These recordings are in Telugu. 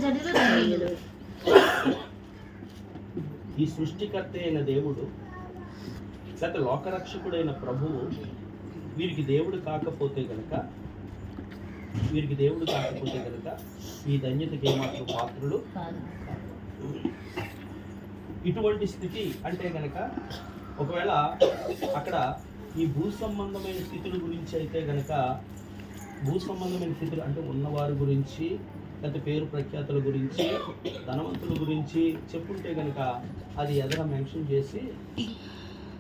జనులు ధన్యులు. ఈ సృష్టికర్త అయిన దేవుడు, గత లోకరక్షకుడైన ప్రభువు వీరికి దేవుడు కాకపోతే గనక ఈ ధన్యతకి ఏమాత్రం పాత్రులు. ఇటువంటి స్థితి అంటే గనక ఒకవేళ అక్కడ ఈ భూ సంబంధమైన స్థితుల గురించి అయితే గనక, భూ సంబంధమైన స్థితులు అంటే ఉన్నవారి గురించి, లేకపోతే పేరు ప్రఖ్యాతుల గురించి, ధనవంతుల గురించి చెప్పుంటే గనక అది ఎదర మెన్షన్ చేసి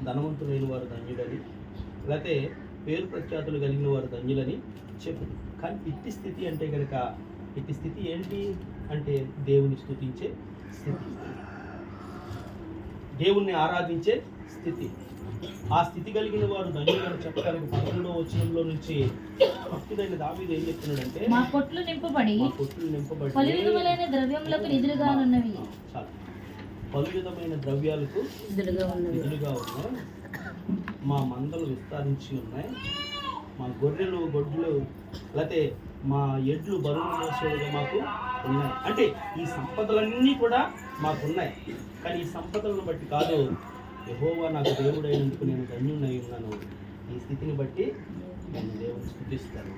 ధనవంతులైన వారు ధన్యులని, లేకపోతే పేరు ప్రఖ్యాతులు కలిగిన వారు ధన్యులని చెప్పు. కానీ ఇట్టి స్థితి అంటే కనుక, ఇట్టి స్థితి ఏంటి అంటే దేవుని స్తుతించే స్థితి, దేవుణ్ణి ఆరాధించే స్థితి. ఆ స్థితి కలిగిన వారు ధన్యులని చెప్పడానికి 11వ వచనంలో నుంచి భక్తుడైన దావీదు ఏం చెప్తున్నాడంటే, మా కొట్లు నింపబడి పలు విధములైన ద్రవ్యములకు నిధులుగానున్నవి. చాలు, పలు విధమైన ద్రవ్యాలకు నిధులుగా ఉన్నాయి. మా మందలు విస్తరించి ఉన్నాయి, మా గొర్రెలు గొడ్లు లేకపోతే మా ఎడ్లు బరువు మోసేలుగా మాకు ఉన్నాయి. అంటే ఈ సంపదలన్నీ కూడా మాకున్నాయి. కానీ ఈ సంపదలను బట్టి కాదు, యెహోవా నాకు దేవుడైనందుకు నేను ధన్యుడై ఉన్నాను. ఈ స్థితిని బట్టి నేను దేవుడిని స్తుతిస్తాను.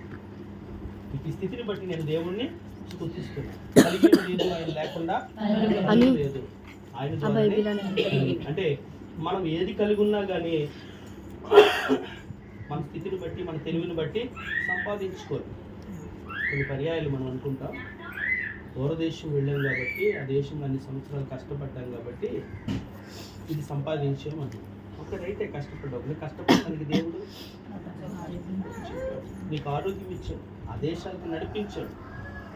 ఈ స్థితిని బట్టి నేను దేవుణ్ణి స్తుతిస్తున్నాను. కలిగిన ఆయన లేకుండా లేదు. ఆయన అంటే మనం ఏది కలిగి ఉన్నా కానీ మన స్థితిని బట్టి, మన తెలివిని బట్టి సంపాదించుకోవాలి. కొన్ని పర్యాయాలు మనం అనుకుంటాం, దూరదేశం వెళ్ళాం కాబట్టి, ఆ దేశంలో అన్ని సంవత్సరాలు కష్టపడ్డాం కాబట్టి ఇది సంపాదించామంటాం. ఒకటైతే కష్టపడ్డావు, నీకు కష్టపడడానికి దేవుడు నీకు ఆరోగ్యం ఇచ్చాడు, ఆ దేశానికి నడిపించాడు.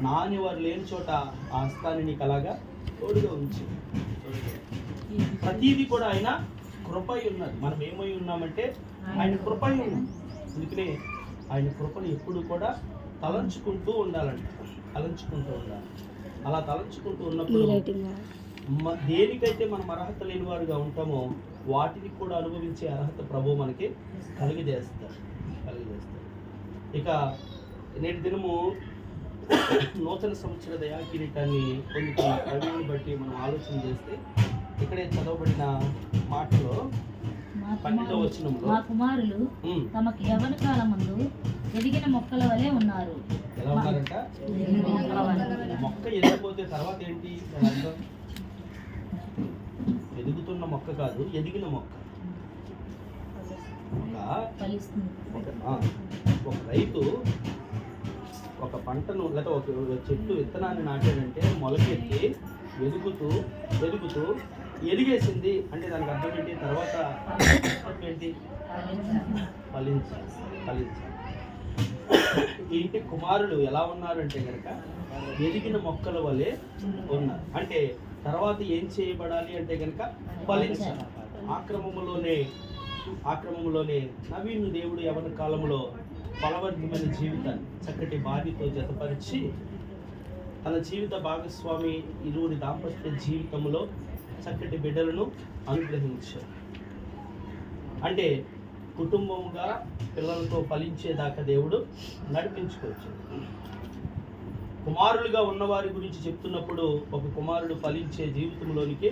నాని వారు లేని చోట ఆ హస్తాన్ని నీకు అలాగా తోడుగా ఉంచాడు. ప్రతీది కూడా ఆయన కృపై ఉన్నది. మనం ఏమై ఉన్నామంటే ఆయన కృపై ఉన్నాం. అందుకనే ఆయన కృపను ఎప్పుడు కూడా తలంచుకుంటూ ఉండాలంట, తలంచుకుంటూ ఉండాలి. అలా తలంచుకుంటూ ఉన్నప్పుడు దేనికైతే మనం అర్హత లేని వారుగా ఉంటామో వాటిని కూడా అనుభవించే అర్హత ప్రభు మనకి కలిగజేస్తారు. ఇక నేటి దినము నూతన సంవత్సర దయా కిరీటాన్ని పొందుతున్న ప్రవీణ్ని బట్టి మనం ఆలోచన చేస్తే, ఇక్కడే చదవబడిన మాటలో 12వ వచనంలో, మా కుమారులు తమకు యవ్వన కాలమందు ఎదిగిన మొక్కల వలె ఉన్నారు. ఎలా ఉన్నారంట? మొక్క ఎదిగిపోతే తర్వాత ఏంటి? ఎదుగుతున్న మొక్క కాదు, ఎదిగిన మొక్క. ఒక రైతు ఒక పంటను లేదా ఒక చెట్టు విత్తనాన్ని నాటాడంటే మొలకెత్తి ఎదుగుతూ ఎదిగేసింది అంటే దానికి అర్థం ఏంటి? తర్వాత ఏంటి? ఫలించాలి. ఈ ఇంటి కుమారులు ఎలా ఉన్నారంటే కనుక ఎదిగిన మొక్కల వలె ఉన్నారు. అంటే తర్వాత ఏం చేయబడాలి అంటే కనుక ఫలించాలి. ఆక్రమంలోనే నవీను దేవుడు యవ్వన కాలంలో ఫలవర్గమైన జీవితాన్ని చక్కటి భార్యతో జతపరిచి తన జీవిత భాగస్వామి ఇరువురి దాంపత్య జీవితంలో చక్కటి బిడ్డలను అనుగ్రహించారు. అంటే కుటుంబంగా పిల్లలతో ఫలించేదాకా దేవుడు నడిపించుకోవచ్చు. కుమారులుగా ఉన్నవారి గురించి చెప్తున్నప్పుడు ఒక కుమారుడు ఫలించే జీవితంలోనికి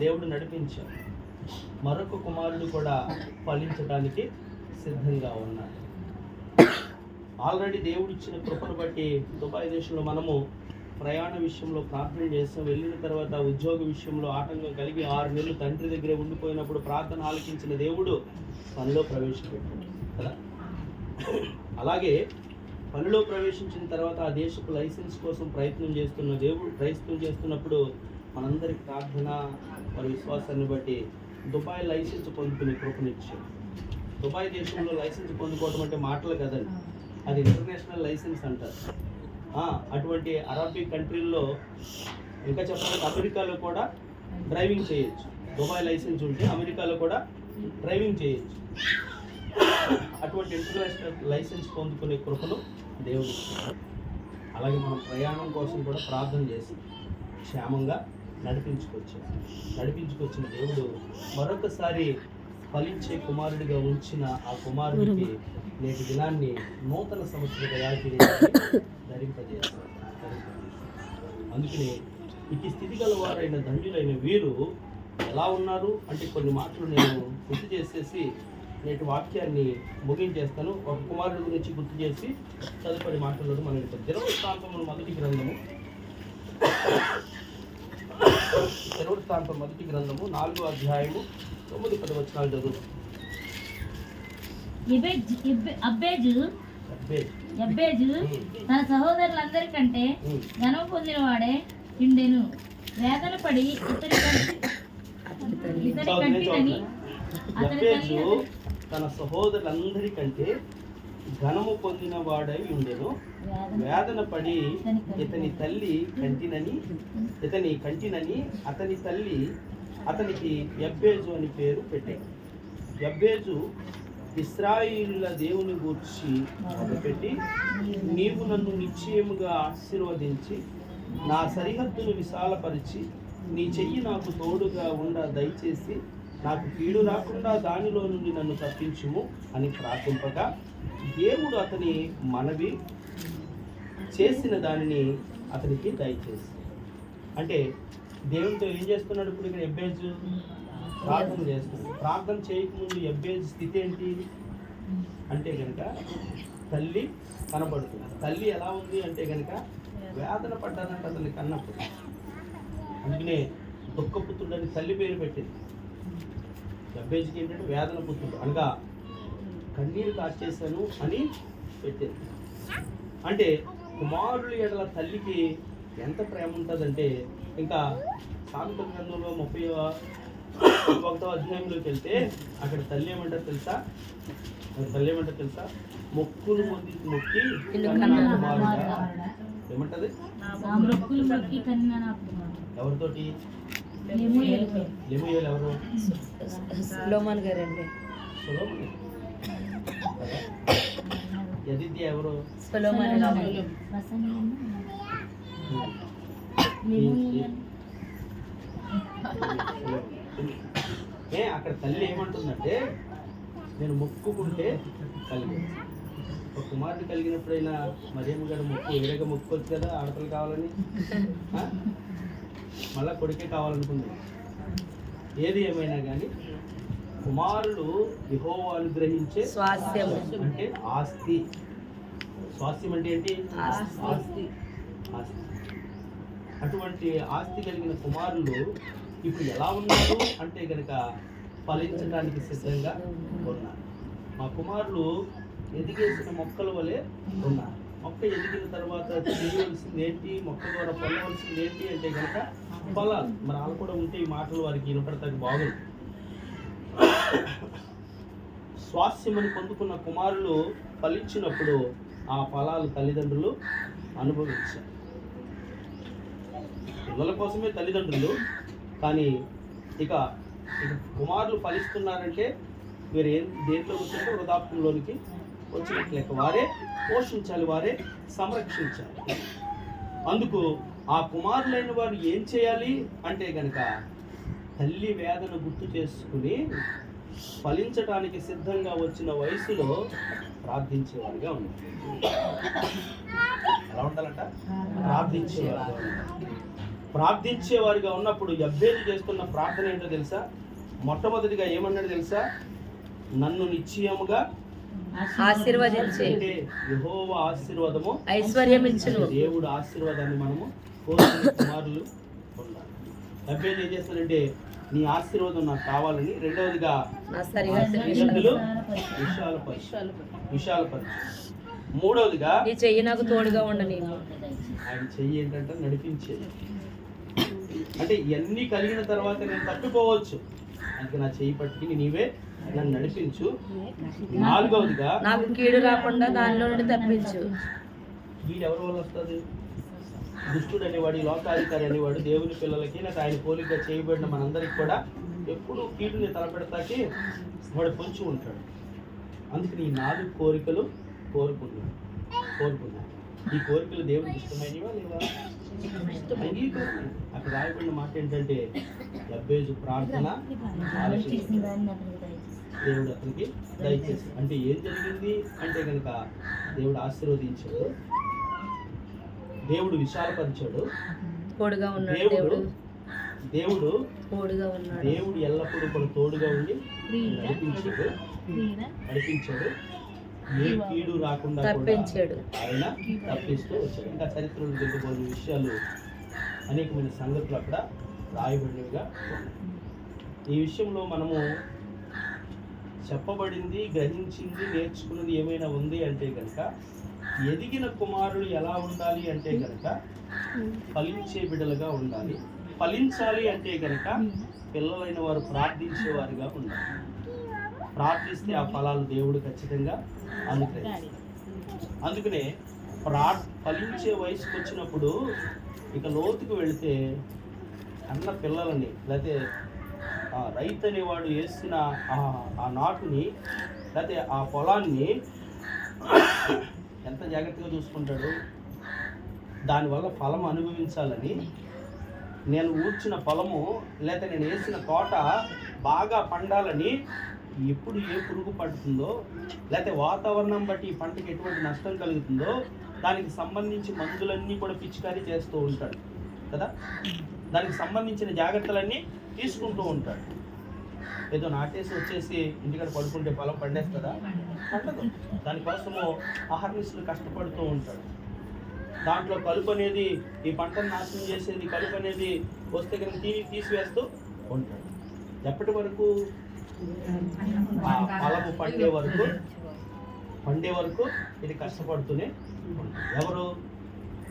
దేవుడు నడిపించాడు. మరొక కుమారుడు కూడా ఫలించడానికి సిద్ధంగా ఉన్నాడు. ఆల్రెడీ దేవుడు ఇచ్చిన కృపను బట్టి దుబాయ్ దేశంలో మనము ప్రయాణ విషయంలో ప్రార్థన చేస్తాం. వెళ్ళిన తర్వాత ఉద్యోగ విషయంలో ఆటంకం కలిగి 6 నెలలు తండ్రి దగ్గరే ఉండిపోయినప్పుడు ప్రార్థన ఆలకించిన దేవుడు పనిలో ప్రవేశపెట్టాడు కదా. అలాగే పనిలో ప్రవేశించిన తర్వాత ఆ దేశపు లైసెన్స్ కోసం ప్రయత్నం చేస్తున్నప్పుడు మనందరి ప్రార్థన మరి విశ్వాసాన్ని బట్టి దుబాయ్ లైసెన్స్ పొందుకునే కృపనిచ్చాడు. దుబాయ్ దేశంలో లైసెన్స్ పొందుకోవడం అంటే మాటలు కదండి, అది ఇంటర్నేషనల్ లైసెన్స్ అంటారు. అటువంటి అరబిక్ కంట్రీల్లో ఇంకా చెప్పాలంటే అమెరికాలో కూడా డ్రైవింగ్ చేయొచ్చు. దుబాయ్ లైసెన్స్ ఉంటే అమెరికాలో కూడా డ్రైవింగ్ చేయొచ్చు. అటువంటి ఇంటర్నేషనల్ లైసెన్స్ పొందుకునే కృపను దేవుడు ఇచ్చాడు. అలాగే మనం ప్రయాణం కోసం కూడా ప్రార్థన చేసి క్షేమంగా నడిపించుకొచ్చిన దేవుడు మరొకసారి ఫలించే కుమారుడిగా ఉంచిన ఆ కుమారుడికి నేటి దినాన్ని నూతన సంవత్సర దయాకిరీటాన్ని ధరింపజేస్తాడు. అందుకని ఈ స్థితి గలవారైన ధన్యులైన వీరు ఎలా ఉన్నారు అంటే కొన్ని మాటలు నేను గుర్తు చేసేసి నేటి వాక్యాన్ని ముగించేస్తాను. ఒక కుమారుడి గురించి గుర్తు చేసి తదుపరి మాటలను మనం దినవృత్తాంతముల మొదటి గ్రంథము 4వ అధ్యాయము 9-10 వచనాలు చదువు. యబ్బేజు తన సహోదరులందరికంటే ఘనము పొందిన వాడే ఇండెను. వేదన పడి తన సహోదరులందరికంటే ఘనము పొందిన వాడై ఉండెను. వేదన పడి ఇతని కంటినని అతని తల్లి అతనికి యబ్బేజు అని పేరు పెట్టాడు. యబ్బేజు ఇశ్రాయేలుల దేవుని గూర్చి మొదలుపెట్టి, నీవు నన్ను నిశ్చయముగా ఆశీర్వదించి నా సరిహద్దును విశాలపరిచి నీ చెయ్యి నాకు తోడుగా ఉండ దయచేసి నాకు కీడు రాకుండా దానిలో నుండి నన్ను తప్పించుము అని ప్రార్థింపగా దేవుడు అతని మనవి చేసిన దానిని అతనికి దయచేసి. అంటే దేవునితో ఏం చేస్తున్నాడు ఇప్పుడు ఇక్కడ యబ్బేజు? ప్రార్థన చేస్తున్నాడు. ప్రార్థన చేయకముందు యబ్బేజు స్థితి ఏంటి అంటే కనుక తల్లి కనబడుతుంది. తల్లి ఎలా ఉంది అంటే కనుక వేదన పడ్డానంటే అతన్ని కన్నప్పుడు. అందుకనే దుఃఖపుత్రుడని తల్లి పేరు పెట్టింది. యబ్బేజుకి ఏంటంటే వేదన పుత్రుడు అనగా కన్నీరు కార్చేశాను అని పెట్టింది. అంటే కుమారుల ఎడల తల్లికి ఎంత ప్రేమ ఉంటుందంటే, ఇంకా సామెతల గ్రంథంలో 31వ అధ్యాయంలోకి వెళ్తే అక్కడ తల్లి ఏమంటారు తెలుసా? మొక్కులు మొక్కి ఏమంటది? ఎవరితోటి? లెమూయేలు ఎవరు? సొలొమోన్ గారండి. యదిద్య ఎవరు? సొలొమోన్. అక్కడ తల్లి ఏమంటుందంటే, నేను మొక్కుకుంటే కలిగి ఒక కుమారుడు కలిగినప్పుడైనా మరియమ్మ గారు ఎదురుగా మొక్కుకోవచ్చు కదా, ఆడపిల్ల కావాలని. మళ్ళా కొడుకే కావాలనుకుంది. ఏది ఏమైనా కానీ కుమారుడు యెహోవా అనుగ్రహించే స్వాస్థ్యం అంటే ఆస్తి. స్వాస్థ్యం అంటే ఏంటి? ఆస్తి. అటువంటి ఆస్తి కలిగిన కుమారులు ఇప్పుడు ఎలా ఉన్నారు అంటే కనుక ఫలించడానికి సిద్ధంగా ఉన్నారు. మా కుమారులు ఎదిగేసిన మొక్కల వలె ఉన్నారు. మొక్క ఎదిగిన తర్వాత చేయవలసింది ఏంటి? మొక్క ద్వారా పొందవలసింది ఏంటి అంటే కనుక ఫలాలు. మరి వాళ్ళు కూడా ఉంటే ఈ మాటలు వారికి వినపడతానికి బాగుంది. స్వాస్థ్యమని పొందుకున్న కుమారులు ఫలించినప్పుడు ఆ ఫలాలు తల్లిదండ్రులు అనుభవించారు. పిల్లల కోసమే తల్లిదండ్రులు, కానీ ఇక కుమారులు ఫలిస్తున్నారంటే వీరు దేంట్లో వచ్చినట్టు వృద్ధాప్యంలోనికి వచ్చినట్లు లెక్క. వారే పోషించాలి, వారే సంరక్షించాలి. అందుకు ఆ కుమారులైన వారు ఏం చేయాలి అంటే కనుక తల్లి వేదన గుర్తు చేసుకుని ఫలించడానికి సిద్ధంగా వచ్చిన వయసులో ప్రార్థించేవారిగా ఉన్నారు. ఎలా ఉండాలంట? ప్రార్థించేవారిగా ఉన్నప్పుడు యబ్బేజు చేస్తున్న ప్రార్థన ఏంటో తెలుసా? మొట్టమొదటిగా ఏమన్నాడు తెలుసా? నన్ను నిశ్చయముగా ఆశీర్వదించే యెహోవా ఆశీర్వాదము ఐశ్వర్యం ఇచ్చును. దేవుడు ఆశీర్వాదాన్ని మనము కోరుకునే కుమారులు ఉండాలి. యబ్బేజు ఏం చేస్తాడంటే, నీ ఆశీర్వాదం నాకు కావాలని. రెండవదిగా సరిహద్దులు విశాలపరచు. మూడవదిగా నీ చెయ్యి నాకు తోడుగా ఉండని. ఆయన చెయ్యి ఏంటంటే నడిపించేది. అంటే ఇవన్నీ కలిగిన తర్వాత నేను తట్టుకోవచ్చు, అందుకే నా చెయ్యి పట్టుకుని నీవే నన్ను నడిపించు. నాలుగవదిగా నాకు కీడు రాకుండా దానిలో నుండి తప్పించు. కీడు ఎవరి వల్ల వస్తుంది? దుష్టుడు అనేవాడు, లోకాధికారి అనేవాడు దేవుని పిల్లలకి నాకు ఆయన పోలికగా చేయబడిన మనందరికి కూడా ఎప్పుడు కీడుని తలపెడతాకి వాడు పొంచి ఉంటాడు. అందుకని ఈ 4 కోరికలు కోరుకున్నాను. ఈ కోరికలు దేవుడికి ఇష్టమైనవా లేవా? అంగీకరణ. అక్కడ రాయబడిన మాట ఏంటంటే, యబ్బేజు ప్రార్థన దేవుడు అతనికి దయచేసి. అంటే ఏం జరిగింది అంటే కనుక దేవుడు ఆశీర్వదించాడు, దేవుడు విశాలపరిచాడు, తోడుగా ఉన్నాడు దేవుడు దేవుడు దేవుడు తోడుగా ఉన్నాడు. దేవుడు ఎల్లప్పుడూ కూడా తోడుగా ఉండి నడిపించాడు. ఏ కీడు రాకుండా కూడా తప్పించాడు. ఆయన తప్పిస్తూ వచ్చాడు. ఇంకా చరిత్రలో దిద్దుకోని విషయాలు అనేకమైన సంగతులు అక్కడ రాయబడినవిగా ఉన్నాయి. ఈ విషయంలో మనము చెప్పబడింది, గ్రహించింది, నేర్చుకున్నది ఏమైనా ఉంది అంటే కనుక, ఎదిగిన కుమారుడు ఎలా ఉండాలి అంటే కనుక ఫలించే బిడ్డలుగా ఉండాలి. ఫలించాలి అంటే కనుక పిల్లలైన వారు ప్రార్థించేవారుగా ఉండాలి. ప్రార్థిస్తే ఆ ఫలాలు దేవుడు ఖచ్చితంగా అనుగ్రహిస్తాడు. అందుకనే ఫలించే వయసుకు వచ్చినప్పుడు ఇక లోతుకు వెళితే అన్న పిల్లలని, లేకపోతే రైతు అనేవాడు వేసిన ఆ నాటుని, లేకపోతే ఆ పొలాన్ని ఎంత జాగ్రత్తగా చూసుకుంటాడు. దానివల్ల ఫలం అనుభవించాలని, నేను ఊడ్చిన పొలము లేకపోతే నేను వేసిన తోట బాగా పండాలని ఎప్పుడు ఏ పురుగు పడుతుందో, లేకపోతే వాతావరణం బట్టి ఈ పంటకి ఎటువంటి నష్టం కలుగుతుందో దానికి సంబంధించి మందులన్నీ కూడా పిచికారీ చేస్తూ ఉంటాడు కదా. దానికి సంబంధించిన జాగ్రత్తలన్నీ తీసుకుంటూ ఉంటాడు. ఏదో నాటేసి వచ్చేసి ఇంటికాడ పడుకుంటే పొలం పండేస్తుందా? పండదు. దానికోసము అహర్నిశలు కష్టపడుతూ ఉంటాడు. దాంట్లో కలుపు అనేది ఈ పంటను నాశనం చేసేది, కలుపు అనేది వస్తే కనుక తీసివేస్తూ ఉంటాడు. ఎప్పటి వరకు? ఆ ఫలము పండే వరకు ఇది కష్టపడుతూనే ఉంటాడు. ఎవరు?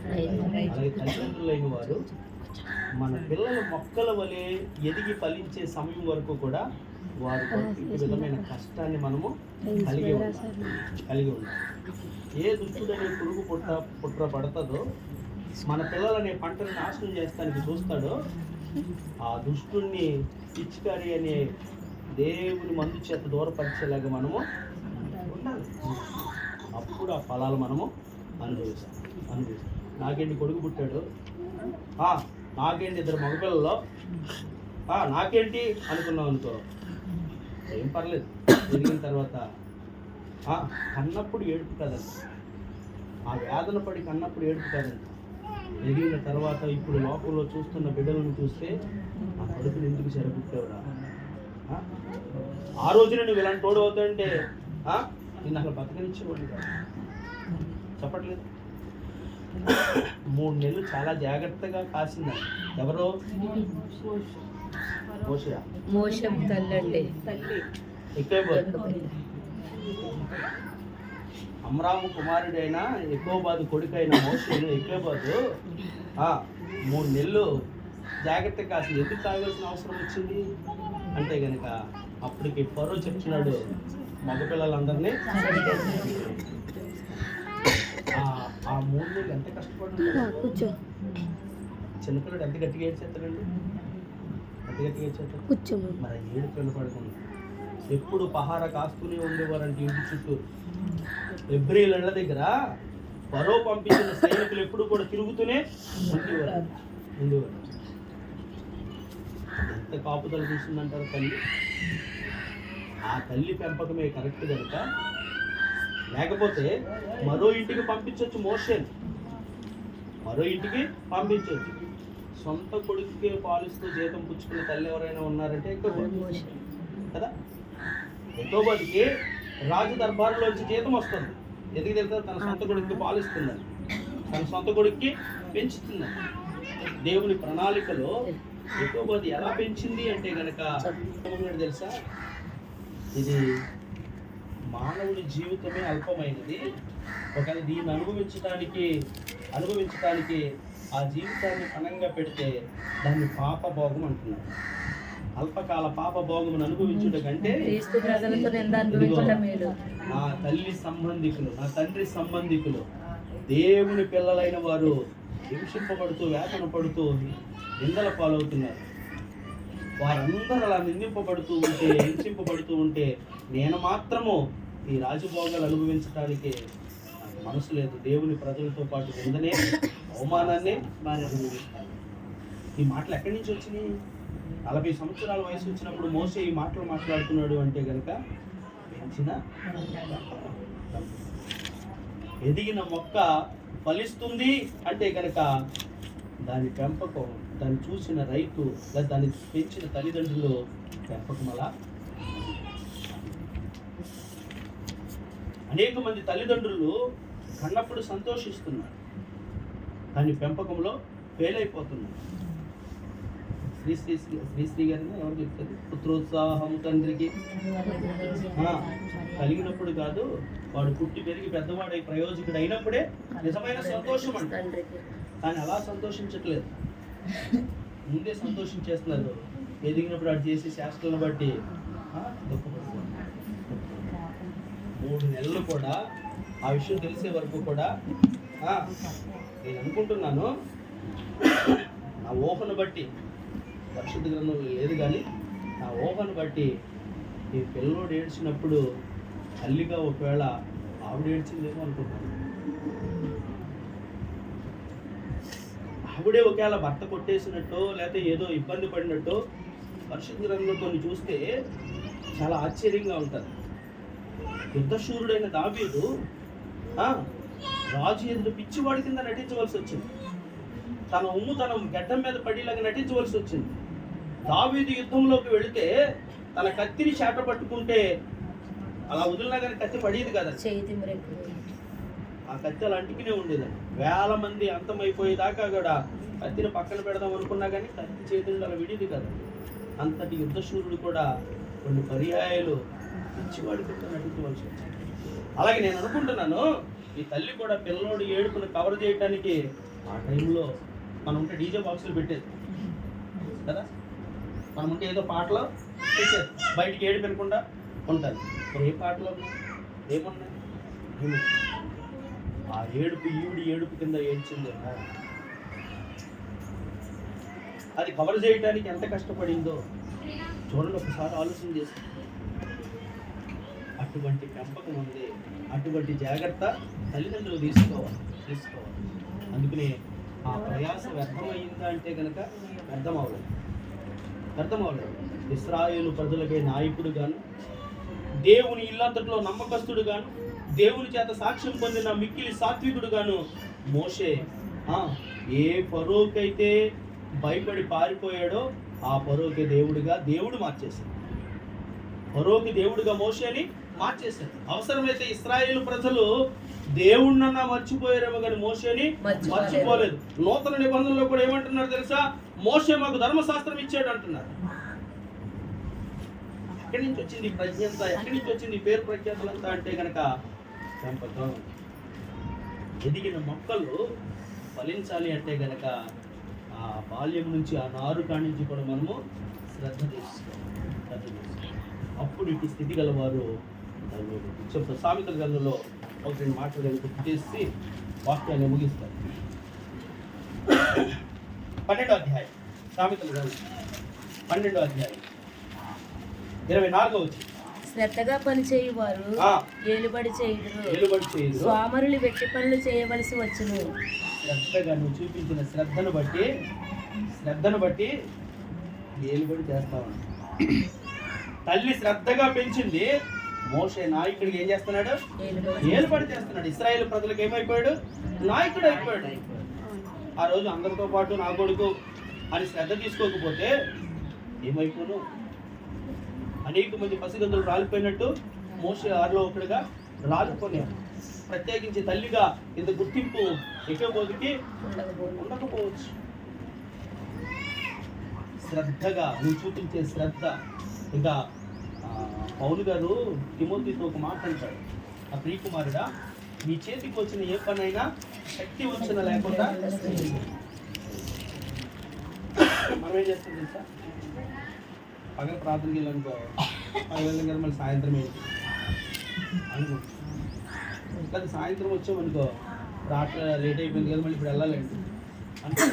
అలాగే తల్లిదండ్రులైన వారు మన పిల్లల మొక్కల వలె ఎదిగి ఫలించే సమయం వరకు కూడా వారి ఈ విధమైన కష్టాన్ని మనము కలిగి ఉండాలి. ఏ దుష్టుడనే పురుగు పుట్ర పడుతుందో, మన పిల్లలనే పంటను నాశనం చేస్తానికి చూస్తాడో, ఆ దుష్టుణ్ణి పిచికారి అనే దేవుని మందు చేత దూరపరిచేలాగా మనము ఉండాలి. అప్పుడు ఆ ఫలాలు మనము అనుభవిస్తాం. నాకేంటి కొడుకు పుట్టాడు, నాకేంటి ఇద్దరు మగపిల్లలో, నాకేంటి అనుకున్నాం అనుకో, ఏం పర్లేదు. ఎదిగిన తర్వాత కన్నప్పుడు ఏడుపు కదండి, ఆ వేదన పడి కన్నప్పుడు ఏడుపు కదండి. ఎదిగిన తర్వాత ఇప్పుడు లోకంలో చూస్తున్న బిడ్డలను చూస్తే ఆ కొడుకుని ఎందుకు చెరపుట్టేవరా, ఆ రోజున నువ్వు ఇలాంటి తోడు అవుతాయంటే నిన్ను అసలు బతకనిచ్చేవాడు కాదు. చెప్పట్లేదు. 3 నెలలు చాలా జాగ్రత్తగా కాసిందండి. ఎవరో మోషం తల్లి అమ్రాము కుమారుడైన ఎకోబాదు కొడుకైన మోషేను ఎకోబాదు 3 నెలలు జాగ్రత్తగా కాసింది. ఎందుకు తాగాల్సిన అవసరం వచ్చింది అంటే కనుక అప్పటికి ఫరో చెప్తున్నాడు మగపిల్లలందరినీ ఆ 3 నెలలు ఎంత కష్టపడుతుంది. చిన్నపిల్లడు ఎంత గట్టిగా ఏడ్చేస్తాడండి, ఎంత గట్టిగా ఏడ్చేస్తాడు. మరి ఏడు పిల్లలు పడుతుంది. ఎప్పుడు పహారా కాస్తూనే ఉండేవారంటే ఇంటి చుట్టూ. ఎబ్రీల ఇళ్ల దగ్గర ఫరో పంపించిన సైనికులు ఎప్పుడు కూడా తిరుగుతూనే ఉండేవారు. ఎంత కాపుదల చూస్తుందంటారు తల్లి. ఆ తల్లి పెంపకమే కరెక్ట్ కనుక, లేకపోతే మరో ఇంటికి పంపించవచ్చు. మోషేని మరో ఇంటికి పంపించవచ్చు. సొంత కొడుకుకే పాలిస్తూ జీతం పుచ్చుకునే తల్లి ఎవరైనా ఉన్నారంటే కదా. ఎకోబాదుకి రాజు దర్బారులోంచి జీతం వస్తుంది. ఎందుకు తెలుసా? తన సొంత కొడుకుకి పాలిస్తుందని, తన సొంత కొడుక్కి పెంచుతుందని. దేవుని ప్రణాళికలో ఎకోబాదు ఎలా పెంచింది అంటే కనుక తెలుసా, ఇది మానవుడి జీవితమే అల్పమైనది. ఒకవేళ దీన్ని అనుభవించడానికి ఆ జీవితాన్ని పణంగా పెడితే దాన్ని పాపభోగం అంటున్నారు. అల్పకాల పాపభోగమును అనుభవించుట కంటే నా తల్లి సంబంధికులు, నా తండ్రి సంబంధికులు, దేవుని పిల్లలైన వారు హింసింపబడుతూ, వేతన పడుతూ, నిందల పాలవుతున్నారు. వారందరూ అలా హింసింపబడుతూ ఉంటే నేను మాత్రము ఈ రాజభోగాలు అనుభవించడానికి మనసు లేదు. దేవుని ప్రజలతో పాటు నిందనే, అవమానాన్ని అనుభవిస్తాను. ఈ మాటలు ఎక్కడి నుంచి వచ్చినాయి? 40 సంవత్సరాల వయసు వచ్చినప్పుడు మోసే ఈ మాటలు మాట్లాడుతున్నాడు అంటే కనుక పెంచిన ఎదిగిన మొక్క ఫలిస్తుంది అంటే కనుక దాని పెంపకం, దాన్ని చూసిన రైతు లేదా దాన్ని పెంచిన తల్లిదండ్రులు పెంపకం అలా. అనేక మంది తల్లిదండ్రులు కన్నప్పుడు సంతోషిస్తున్నారు, దాని పెంపకంలో ఫెయిల్ అయిపోతున్నారు. శ్రీశ్రీ గారిని ఎవరు చెప్తారు? పుత్రోత్సాహం తండ్రికి కలిగినప్పుడు కాదు, వాడు పుట్టి పెరిగి పెద్దవాడై ప్రయోజకుడు అయినప్పుడే నిజమైన సంతోషం అంట. కానీ అలా సంతోషించట్లేదు, ముందే సంతోషించేస్తున్నారు. ఎదిగినప్పుడు వాడు చేసే శాస్త్రాలను బట్టి దుఃఖపడుతున్నారు. 3 నెలలు కూడా ఆ విషయం తెలిసే వరకు కూడా నేను అనుకుంటున్నాను, నా ఊహను బట్టి, పరిశుద్ధ గ్రంథం లేదు కానీ నా ఊహను బట్టి ఈ పిల్లోడు ఏడ్చినప్పుడు తల్లిగా ఒకవేళ ఆవిడ ఏడ్చిందేమో అనుకుంటున్నాను. ఆవిడే ఒకవేళ భర్త కొట్టేసినట్టు లేకపోతే ఏదో ఇబ్బంది పడినట్టు పరిశుద్ధ గ్రంథంలో కొన్ని చూస్తే చాలా ఆశ్చర్యంగా ఉంటుంది. యుద్ధశూరుడైన దావీదు రాజు ఎదురు పిచ్చివాడి కింద నటించవలసి వచ్చింది, తన ఉమ్ము తన గడ్డం మీద పడేలాగా నటించవలసి వచ్చింది. దావీదు యుద్ధంలోకి వెళితే తన కత్తిని చేట పట్టుకుంటే అలా వదిలినా కానీ కత్తి పడేది కదా, ఆ కత్తి అలా అంటికినే ఉండేదండి. 1000 మంది అంతమైపోయేదాకా కూడా కత్తిని పక్కన పెడదాం అనుకున్నా కానీ కత్తి చేతులు అలా విడిది కదా. అంతటి యుద్ధశూరుడు కూడా కొన్ని పర్యాయాలు పిచ్చివాడి కింద నటించవలసి వచ్చింది. అలాగే నేను అనుకుంటున్నాను, ఈ తల్లి కూడా పిల్లోడు ఏడుపును కవర్ చేయడానికి ఆ టైంలో మనం ఉంటే డీజే బాక్సులు పెట్టేది కదా, మనం ఉంటే ఏదో పాటలు పెట్టేది, బయటికి ఏడు పెనకుండా ఉంటుంది. ఏ పాటలు ఏమన్నాయి? ఆ ఏడుపు ఈవిడి ఏడుపు కింద ఏడ్చింది. అది కవర్ చేయడానికి ఎంత కష్టపడిందో చూడండి, ఒకసారి ఆలోచన చేసి. అటువంటి పెంపకం ఉంది, అటువంటి జాగ్రత్త తల్లిదండ్రులు తీసుకోవాలి. అందుకనే ఆ ప్రయాస వ్యర్థమైందా అంటే కనుక వ్యర్థం అవ్వలేదు. ఇశ్రాయేలు ప్రజలకే నాయకుడు గాను, దేవుని ఇల్లంతట్లో నమ్మకస్తుడు గాను, దేవుని చేత సాక్ష్యం పొందిన మిక్కిలి సాత్వికుడు గాను మోషే ఏ ఫరోకైతే భయపడి పారిపోయాడో ఆ ఫరోకి దేవుడు మార్చేశాడు. ఫరోకి దేవుడిగా మోషేని మార్చేశాడు. అవసరమైతే ఇశ్రాయేలు ప్రజలు దేవుణ్ణన్నా మర్చిపోయారేమో కానీ మోషేని మర్చిపోలేదు. నూతన నిబంధనలో కూడా ఏమంటున్నారు తెలుసా? మోషే మాకు ధర్మశాస్త్రం ఇచ్చాడు అంటున్నారు. ఎక్కడి నుంచి వచ్చింది ప్రజ్ఞంత, ఎక్కడి నుంచి వచ్చింది పేరు ప్రఖ్యాతులంతా అంటే కనుక పెంపకం. ఎదిగిన మొక్కలు ఫలించాలి అంటే కనుక ఆ బాల్యం నుంచి, ఆ నారు కానించి కూడా మనము శ్రద్ధ తీసుకోవాలి. అప్పుడు ఇటు స్థితి గలవారు చెప్తారు. సామెతల గ్రంథంలో 1-2 మాటలు గుర్తు చేసి వాక్యాన్ని ముగిస్తారు. 12వ అధ్యాయం సామెతల గ్రంథం 12వ అధ్యాయం 24వ వచనం. శ్రద్ధగా పని చేయువారు ఏలుబడి చేయుదురు, సోమరులు వెట్టి పనులు చేయవలసి వచ్చును. శ్రద్ధగా నువ్వు చూపించిన శ్రద్ధను బట్టి ఏలుబడి చేస్తావు. తల్లి శ్రద్ధగా పెంచింది, మోషే నాయకుడికి ఏం చేస్తున్నాడు? ఏలుబడి చేస్తున్నాడు. ఇశ్రాయేలు ప్రజలకు ఏమైపోయాడు? నాయకుడు అయిపోయాడు. ఆ రోజు అందరితో పాటు నా కొడుకు అని శ్రద్ధ తీసుకోకపోతే ఏమైపోను? అనేక మంది పసిగందులు రాలిపోయినట్టు మోషే 6లో ఒకడుగా రాలిపోయాడు. ప్రత్యేకించి తల్లిగా ఇంత గుర్తింపు ఎక్కబోదికి ఉండకపోవచ్చు. శ్రద్ధగా నువ్వు చూపించే శ్రద్ధ. ఇంకా పౌలు గారు తిమోతితో ఒక మాట అంటాడు, ఆ ప్రియకుమారుడా, నీ చేతికి వచ్చిన ఏ పనైనా శక్తి వంచన లేకుండా మనం ఏం చేస్తాం తెలుసా? పగల ప్రార్థనకి వెళ్ళనుకో, వెళ్ళాం కదా మళ్ళీ సాయంత్రం ఏంటి అనుకుంటా. లేదా సాయంత్రం వచ్చామనుకో, రాత్రి లేట్ అయిపోయింది కదా మళ్ళీ ఇప్పుడు వెళ్ళాలండి అంటే.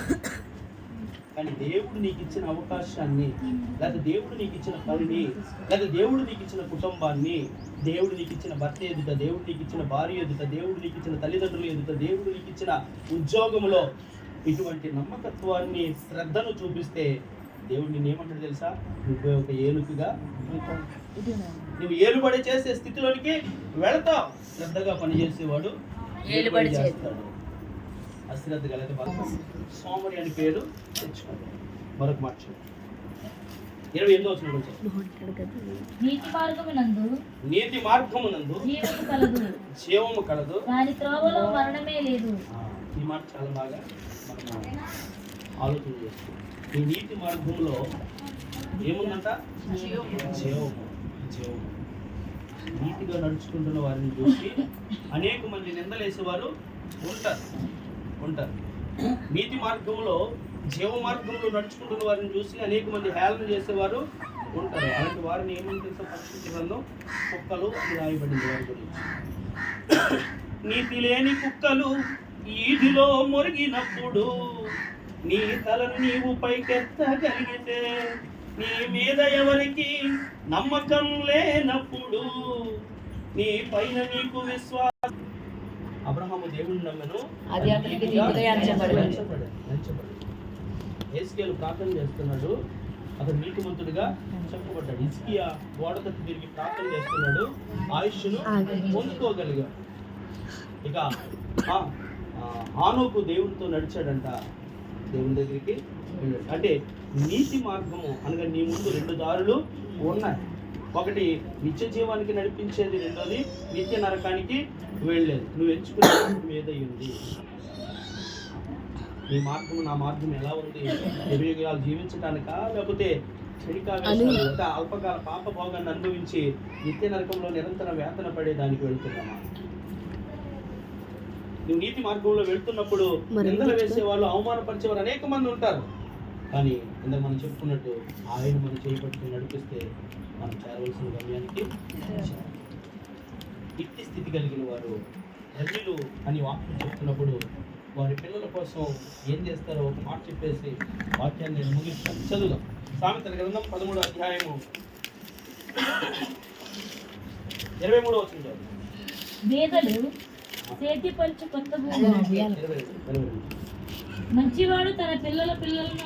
కానీ దేవుడు నీకు ఇచ్చిన అవకాశాన్ని, లేదా దేవుడు నీకు ఇచ్చిన పనిని, లేదా దేవుడు నీకు ఇచ్చిన కుటుంబాన్ని, దేవుడు నీకు ఇచ్చిన భర్త ఎదుట, దేవుడు నీకు ఇచ్చిన భార్య ఎదుట, దేవుడు నీకు ఇచ్చిన తల్లిదండ్రుల ఎదుట, దేవుడు నీకు ఇచ్చిన ఉద్యోగంలో ఇటువంటి నమ్మకత్వాన్ని, శ్రద్ధను చూపిస్తే దేవుడు నిన్ను ఏమంటాడు తెలుసా? నువ్వు ఒక ఏలుకగా నువ్వు ఏలుబడి చేసే స్థితిలోనికి వెళతావు. శ్రద్ధగా పనిచేసేవాడు ఏలుబడి చేస్తాడు. అశ్రద్ధ గలది బలము, సోమరి అని పేరు తెచ్చుకోండి. మరొక మాట చూడండి. 28వ వచనం కొంచెం. నీతి మార్గమునందు జీవము కలదు, దాని త్రోవలో మరణమే లేదు. ఈ మాట చాలా బాగా మనం ఆలోచన చేస్తాం. ఈ నీతి మార్గంలో ఏముందంట? జీవము. నీతిగా నడుచుకుంటున్న వారిని చూసి అనేక మంది నిందలేసేవారు ఉంటారు. నీతి మార్గంలో, జీవ మార్గంలో నడుచుకుంటున్న వారిని చూసి అనేక మంది హేళన చేసేవారు ఉంటారు. అలాంటి వారిని ఏమని తెలుసా? పరిశుద్ధ గ్రంథం కుక్కలు అని రాయబడింది వారి గురించి. నీతి లేని కుక్కలు ఈదిలో మొరిగినప్పుడు నీ తలను నీవు పైకెత్తగలిగితే, నీ మీద ఎవరికి నమ్మకం లేనప్పుడు నీ పైన నీకు విశ్వాసం. అబ్రహాము దేవుని నమ్మను, యేసుకేలు ప్రార్థన చేస్తున్నాడు, అతను నీతిమంతుడిగా చెప్పబడ్డాడు. హిజ్కియా గోడ తట్టు తిరిగి ప్రార్థన చేస్తున్నాడు, ఆయుష్ను పొందుకోగలిగాడు. ఇక హానోకు దేవునితో నడిచాడంట, దేవుని దగ్గరికి వెళ్ళాడు. అంటే నీతి మార్గము అనగా నీ ముందు 2 దారులు ఉన్నాయి. ఒకటి నిత్య జీవానికి నడిపించేది, రెండోది నిత్య నరకానికి వెళ్ళేది. నువ్వు ఎంచుకునే మార్గం ఏదై ఉంది? నీ మార్గం నా మార్గం ఎలా ఉంది? యుగాలు జీవించడానికా, లేకపోతే చెడికా అల్పకాల పాప భోగాన్ని అనుభవించి నిత్య నరకంలో నిరంతరం వేతన పడే దానికి వెళ్తున్నామా? నువ్వు నీతి మార్గంలో వెళ్తున్నప్పుడు నిందలు వేసేవాళ్ళు, అవమానపరిచేవారు అనేక మంది ఉంటారు. కానీ ఇందాక మనం చెప్పుకున్నట్టు ఆయన మనం చేపట్టుకుని నడిపిస్తే మనం చేరవలసిన గమ్యానికి. ఇట్టి స్థితి కలిగిన వారు ధన్యులు అని వాక్యం చెప్తున్నప్పుడు వారి పిల్లల కోసం ఏం చేస్తారో ఒక మాట చెప్పేసి వాక్యాన్ని నేను ముగిస్తాను. చదువుదాం. సామెతల గ్రంథం 13వ అధ్యాయము 23వ వచనం. పేదలు చేతి పంచు కొత్త భూమి, మంచివాడు తన పిల్లలను